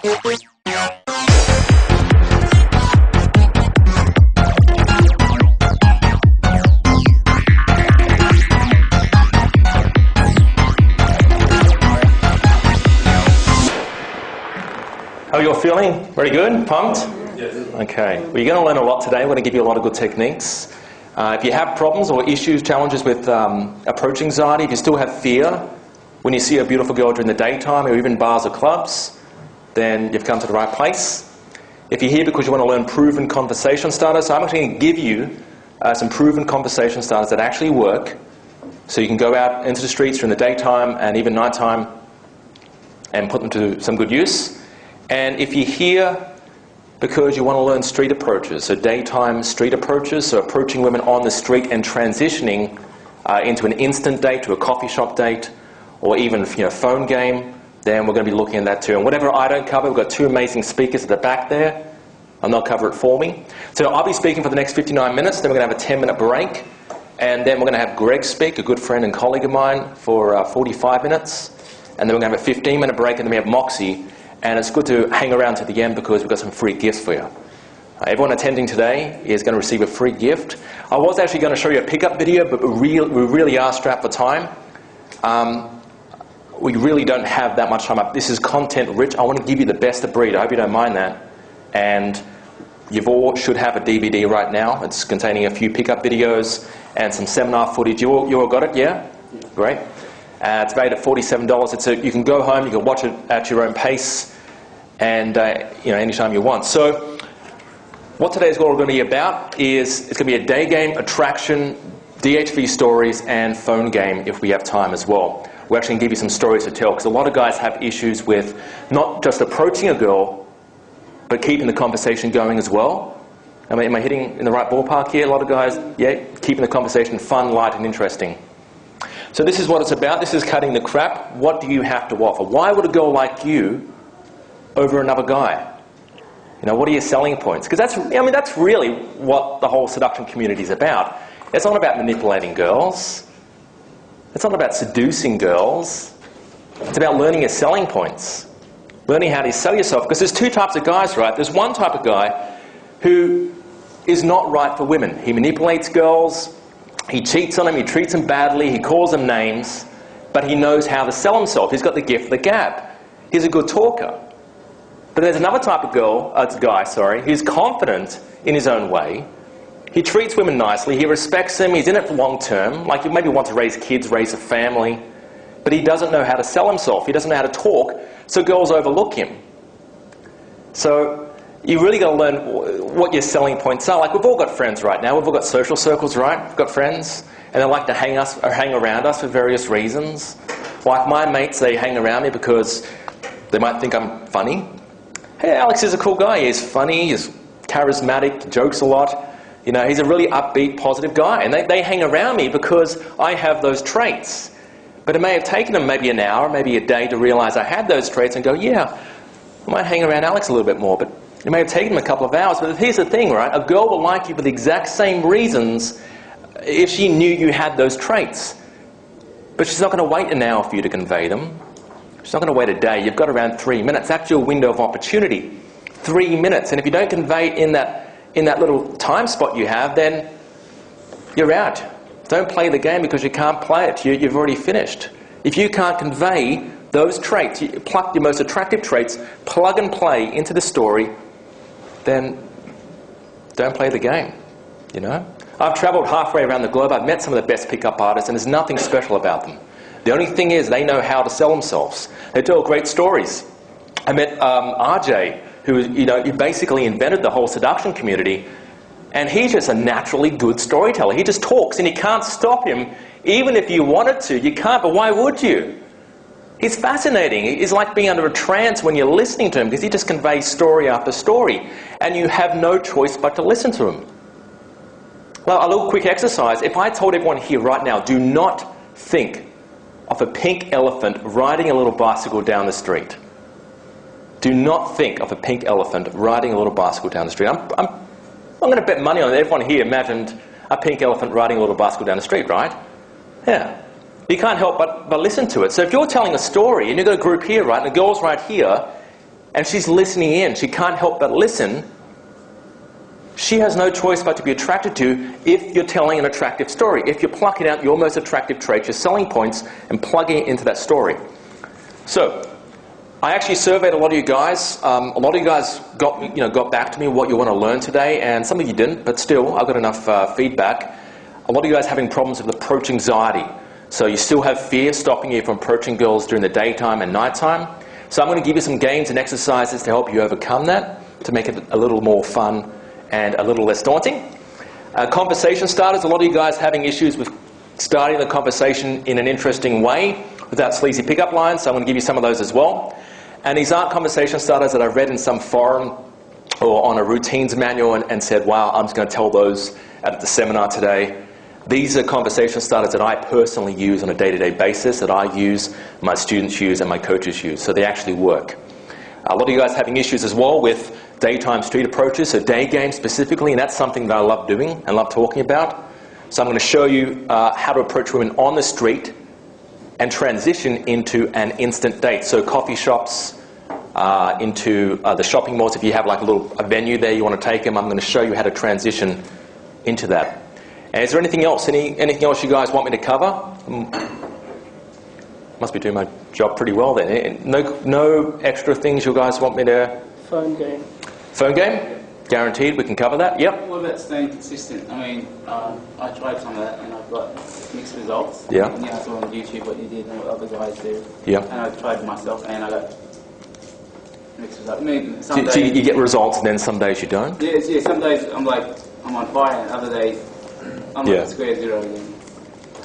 How are you all feeling? Very good? Pumped? Yes. Okay. Well, you're going to learn a lot today. We're going to give you a lot of good techniques. If you have problems or issues, challenges with approach anxiety, if you still have fear when you see a beautiful girl during the daytime or even bars or clubs, then you've come to the right place. If you're here because you want to learn proven conversation starters, I'm actually going to give you some proven conversation starters that actually work, so you can go out into the streets during the daytime and even nighttime and put them to some good use. And if you're here because you want to learn street approaches, so daytime street approaches, so approaching women on the street and transitioning into an instant date, to a coffee shop date, or even phone game, then we're going to be looking at that too. And whatever I don't cover, we've got two amazing speakers at the back there, and they'll cover it for me. So I'll be speaking for the next 59 minutes, then we're going to have a 10-minute break, and then we're going to have Greg speak, a good friend and colleague of mine, for 45 minutes, and then we're going to have a 15-minute break, and then we have Moxie. And it's good to hang around to the end because we've got some free gifts for you. Everyone attending today is going to receive a free gift. I was actually going to show you a pickup video, but we really are strapped for time. We really don't have that much time up. This is content rich. I want to give you the best of breed. I hope you don't mind that. And you all should have a DVD right now. It's containing a few pickup videos and some seminar footage. You all got it, yeah? Great. It's valued at $47. You can go home, you can watch it at your own pace, and anytime you want. So what today's all going to be about is it's going to be a day game, attraction, DHV stories, and phone game if we have time as well. We're actually going to give you some stories to tell, because a lot of guys have issues with not just approaching a girl, but keeping the conversation going as well. Am I hitting in the right ballpark here? A lot of guys, yeah, keeping the conversation fun, light, and interesting. So this is what it's about. This is cutting the crap. What do you have to offer? Why would a girl like you over another guy? What are your selling points? Because that's really what the whole seduction community is about. It's not about manipulating girls. It's not about seducing girls. It's about learning your selling points. Learning how to sell yourself. Because there's two types of guys, right? There's one type of guy who is not right for women. He manipulates girls. He cheats on them, he treats them badly, he calls them names, but he knows how to sell himself. He's got the gift of the gab. He's a good talker. But there's another type of guy, who's confident in his own way. He treats women nicely, he respects them, he's in it for long term, like he maybe wants to raise kids, raise a family, but he doesn't know how to sell himself, he doesn't know how to talk, so girls overlook him. So you really got to learn what your selling points are. Like, we've all got friends right now. We've all got social circles, right? We've got friends, and they like to hang around us for various reasons. Like my mates, they hang around me because they might think I'm funny. Hey, Alex is a cool guy. He's funny, he's charismatic, jokes a lot. He's a really upbeat, positive guy. And they hang around me because I have those traits. But it may have taken them maybe an hour, maybe a day to realize I had those traits and go, yeah, I might hang around Alex a little bit more, but it may have taken them a couple of hours, but here's the thing, right? A girl will like you for the exact same reasons if she knew you had those traits. But she's not going to wait an hour for you to convey them. She's not going to wait a day. You've got around 3 minutes. That's your window of opportunity. 3 minutes. And if you don't convey in that little time spot you have, then you're out. Don't play the game because you can't play it. You've already finished. If you can't convey those traits, you pluck your most attractive traits, plug and play into the story, then don't play the game, I've travelled halfway around the globe. I've met some of the best pickup artists, and there's nothing special about them. The only thing is they know how to sell themselves. They tell great stories. I met RJ, who basically invented the whole seduction community, and he's just a naturally good storyteller. He just talks, and you can't stop him. Even if you wanted to, you can't, but why would you? He's fascinating. It's like being under a trance when you're listening to him, because he just conveys story after story, and you have no choice but to listen to him. Well, a little quick exercise. If I told everyone here right now, do not think of a pink elephant riding a little bicycle down the street. Do not think of a pink elephant riding a little bicycle down the street. I'm going to bet money on it. Everyone here imagined a pink elephant riding a little bicycle down the street, right? Yeah. You can't help but listen to it. So if you're telling a story, and you've got a group here, right, and the girl's right here, and she's listening in. She can't help but listen. She has no choice but to be attracted to if you're telling an attractive story. If you're plucking out your most attractive traits, your selling points, and plugging it into that story. So, I actually surveyed a lot of you guys. A lot of you guys got back to me what you want to learn today, and some of you didn't, but still, I've got enough feedback. A lot of you guys having problems with approach anxiety. So you still have fear stopping you from approaching girls during the daytime and nighttime. So I'm going to give you some games and exercises to help you overcome that, to make it a little more fun and a little less daunting. Conversation starters, a lot of you guys having issues with starting the conversation in an interesting way without sleazy pickup lines, so I'm going to give you some of those as well. And these aren't conversation starters that I've read in some forum or on a routines manual and said, wow, I'm just going to tell those at the seminar today. These are conversation starters that I personally use on a day-to-day basis, that I use, my students use, and my coaches use, so they actually work. A lot of you guys having issues as well with daytime street approaches, so day games specifically, and that's something that I love doing and love talking about. So I'm going to show you how to approach women on the street and transition into an instant date. So coffee shops, into the shopping malls. If you have like a venue there you want to take them, I'm going to show you how to transition into that. And is there anything else? Anything else you guys want me to cover? Must be doing my job pretty well then. No extra things you guys want me to... Phone game. Phone game? Guaranteed we can cover that? Yep. What about staying consistent? I mean, I tried some of that and I've got mixed results. Yeah. And I saw on YouTube what you did and what other guys do. Yeah. And I tried it myself and I got mixed results. I mean, some days... So you get results and then some days you don't? Yeah, some days I'm on fire and other days I'm like square zero again.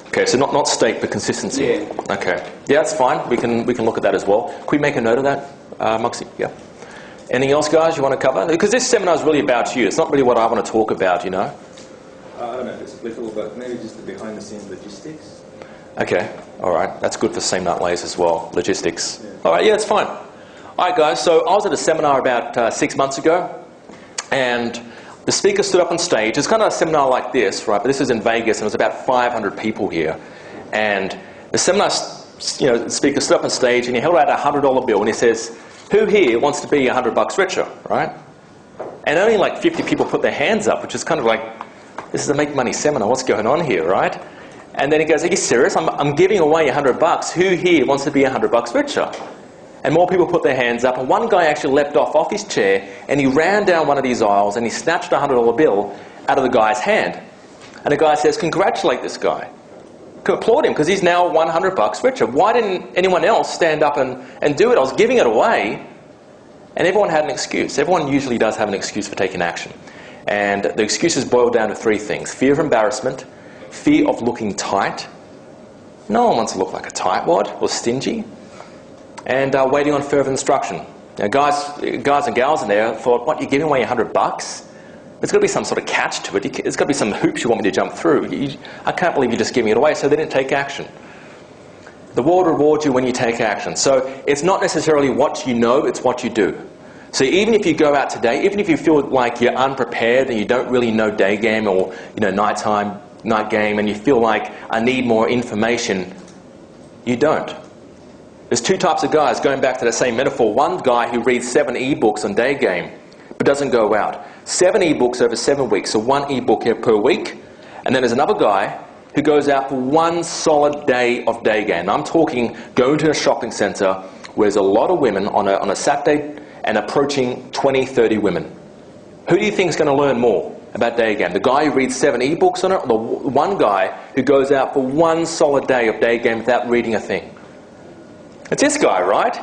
Okay, so not stake, but consistency. Yeah. Okay. Yeah, that's fine. We can look at that as well. Can we make a note of that, Moxie? Yeah. Anything else, guys, you want to cover? Because this seminar is really about you. It's not really what I want to talk about, you know? I don't know if it's applicable, but maybe just the behind-the-scenes logistics. Okay. All right. That's good for seminar lays as well. Logistics. Yeah. All right. Yeah, it's fine. All right, guys. So I was at a seminar about 6 months ago, and the speaker stood up on stage. It's kind of a seminar like this, right? But this is in Vegas, and there's about 500 people here. And the seminar, the speaker stood up on stage, and he held out a $100 bill, and he says, "Who here wants to be $100 richer?" Right? And only like 50 people put their hands up, which is kind of like, this is a make money seminar. What's going on here, right? And then he goes, "Are you serious? I'm giving away $100. Who here wants to be $100 richer?" And more people put their hands up, and one guy actually leapt off his chair, and he ran down one of these aisles, and he snatched a $100 bill out of the guy's hand. And the guy says, "Congratulate this guy. Applaud him, because he's now $100 richer. Why didn't anyone else stand up and do it? I was giving it away." And everyone had an excuse. Everyone usually does have an excuse for taking action. And the excuses boil down to 3 things. Fear of embarrassment, fear of looking tight. No one wants to look like a tightwad or stingy. And waiting on further instruction. Now, guys and gals in there thought, "What, you're giving away $100? There's got to be some sort of catch to it. There's got to be some hoops you want me to jump through. I can't believe you're just giving it away." So they didn't take action. The world rewards you when you take action. So it's not necessarily what you know, it's what you do. So even if you go out today, even if you feel like you're unprepared and you don't really know day game or night game, and you feel like, "I need more information," you don't. There's 2 types of guys, going back to the same metaphor. One guy who reads 7 ebooks on day game, but doesn't go out. 7 ebooks over 7 weeks, so 1 ebook here per week. And then there's another guy who goes out for 1 solid day of day game. I'm talking going to a shopping centre where there's a lot of women on a Saturday and approaching 20, 30 women. Who do you think is going to learn more about day game? The guy who reads 7 ebooks on it, or the one guy who goes out for 1 solid day of day game without reading a thing? It's this guy, right?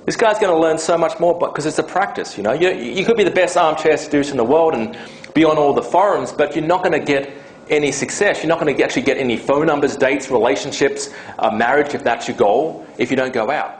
This guy's going to learn so much more because it's a practice, you know. You could be the best armchair seducer in the world and be on all the forums, but you're not going to get any success. You're not going to actually get any phone numbers, dates, relationships, marriage, if that's your goal, if you don't go out.